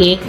1